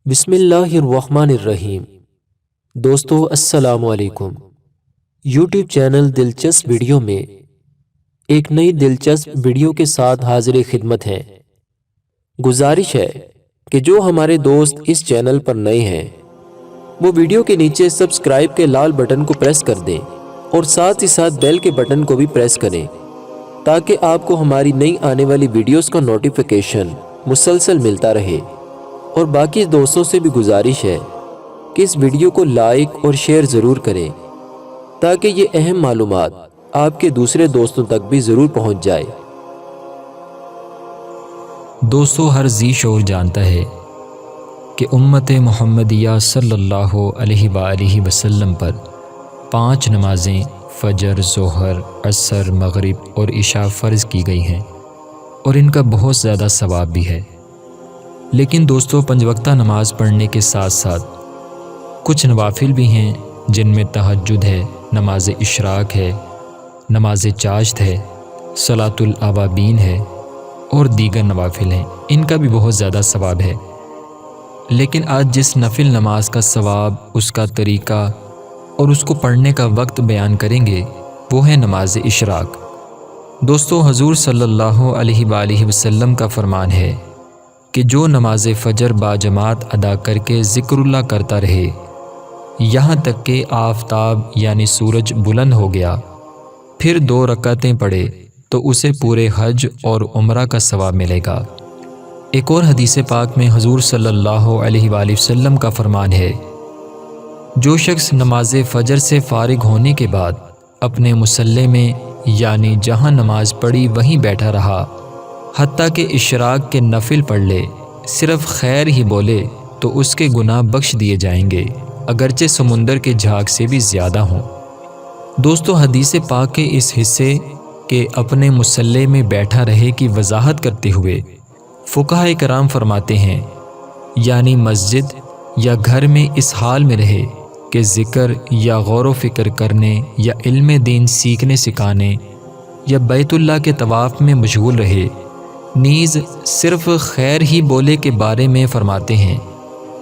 بسم اللہ الرحمن الرحیم۔ دوستو السلام علیکم۔ یوٹیوب چینل دلچسپ ویڈیو میں ایک نئی دلچسپ ویڈیو کے ساتھ حاضر خدمت ہیں۔ گزارش ہے کہ جو ہمارے دوست اس چینل پر نئے ہیں وہ ویڈیو کے نیچے سبسکرائب کے لال بٹن کو پریس کر دیں اور ساتھ ہی ساتھ بیل کے بٹن کو بھی پریس کریں تاکہ آپ کو ہماری نئی آنے والی ویڈیوز کا نوٹیفیکیشن مسلسل ملتا رہے۔ اور باقی دوستوں سے بھی گزارش ہے کہ اس ویڈیو کو لائک اور شیئر ضرور کریں تاکہ یہ اہم معلومات آپ کے دوسرے دوستوں تک بھی ضرور پہنچ جائے۔ دوستو، ہر ذی شعور جانتا ہے کہ امت محمدیہ صلی اللہ علیہ وآلہ وسلم پر 5 نمازیں فجر، ظہر، عصر، مغرب اور عشاء فرض کی گئی ہیں اور ان کا بہت زیادہ ثواب بھی ہے۔ لیکن دوستو، 5 وقتہ نماز پڑھنے کے ساتھ ساتھ کچھ نوافل بھی ہیں جن میں تہجد ہے، نماز اشراق ہے، نماز چاشت ہے، صلاۃ الاوابین ہے اور دیگر نوافل ہیں۔ ان کا بھی بہت زیادہ ثواب ہے۔ لیکن آج جس نفل نماز کا ثواب، اس کا طریقہ اور اس کو پڑھنے کا وقت بیان کریں گے وہ ہے نماز اشراق۔ دوستو، حضور صلی اللہ علیہ وآلہ وسلم کا فرمان ہے کہ جو نماز فجر باجماعت ادا کر کے ذکر اللہ کرتا رہے یہاں تک کہ آفتاب یعنی سورج بلند ہو گیا، پھر 2 رکعتیں پڑھے تو اسے پورے حج اور عمرہ کا ثواب ملے گا۔ ایک اور حدیث پاک میں حضور صلی اللہ علیہ وآلہ وسلم کا فرمان ہے، جو شخص نماز فجر سے فارغ ہونے کے بعد اپنے مصلی میں یعنی جہاں نماز پڑھی وہیں بیٹھا رہا حتیٰ کہ اشراق کے نفل پڑھ لے، صرف خیر ہی بولے تو اس کے گناہ بخش دیے جائیں گے، اگرچہ سمندر کے جھاگ سے بھی زیادہ ہوں۔ دوستو، حدیث پاک کے اس حصے کے اپنے مصلی میں بیٹھا رہے کی وضاحت کرتے ہوئے فقہاء کرام فرماتے ہیں، یعنی مسجد یا گھر میں اس حال میں رہے کہ ذکر یا غور و فکر کرنے یا علم دین سیکھنے سکھانے یا بیت اللہ کے طواف میں مشغول رہے، نیز صرف خیر ہی بولے کے بارے میں فرماتے ہیں،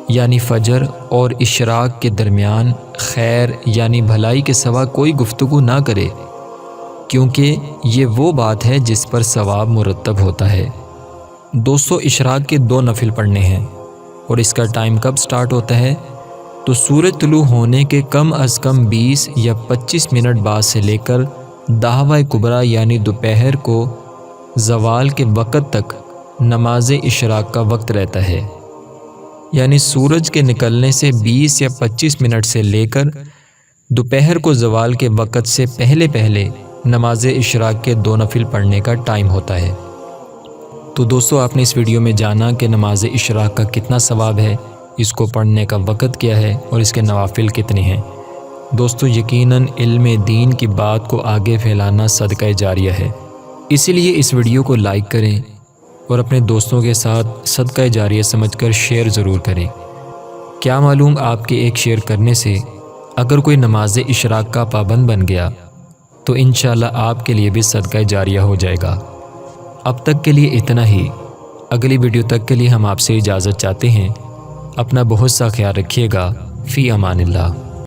یعنی فجر اور اشراق کے درمیان خیر یعنی بھلائی کے سوا کوئی گفتگو نہ کرے، کیونکہ یہ وہ بات ہے جس پر ثواب مرتب ہوتا ہے۔ دوستو، اشراق کے 2 نفل پڑھنے ہیں اور اس کا ٹائم کب سٹارٹ ہوتا ہے تو سورج طلوع ہونے کے کم از کم 20 یا 25 منٹ بعد سے لے کر دعویٰ کبریٰ یعنی دوپہر کو زوال کے وقت تک نماز اشراق کا وقت رہتا ہے، یعنی سورج کے نکلنے سے 20 یا 25 منٹ سے لے کر دوپہر کو زوال کے وقت سے پہلے پہلے نماز اشراق کے 2 نفل پڑھنے کا ٹائم ہوتا ہے۔ تو دوستو، آپ نے اس ویڈیو میں جانا کہ نماز اشراق کا کتنا ثواب ہے، اس کو پڑھنے کا وقت کیا ہے اور اس کے نوافل کتنے ہیں۔ دوستو، یقیناً علم دین کی بات کو آگے پھیلانا صدقہ جاریہ ہے، اسی لیے اس ویڈیو کو لائک کریں اور اپنے دوستوں کے ساتھ صدقہ جاریہ سمجھ کر شیئر ضرور کریں۔ کیا معلوم آپ کے ایک شیئر کرنے سے اگر کوئی نماز اشراق کا پابند بن گیا تو انشاءاللہ آپ کے لیے بھی صدقہ جاریہ ہو جائے گا۔ اب تک کے لیے اتنا ہی، اگلی ویڈیو تک کے لیے ہم آپ سے اجازت چاہتے ہیں۔ اپنا بہت سا خیال رکھیے گا۔ فی امان اللہ۔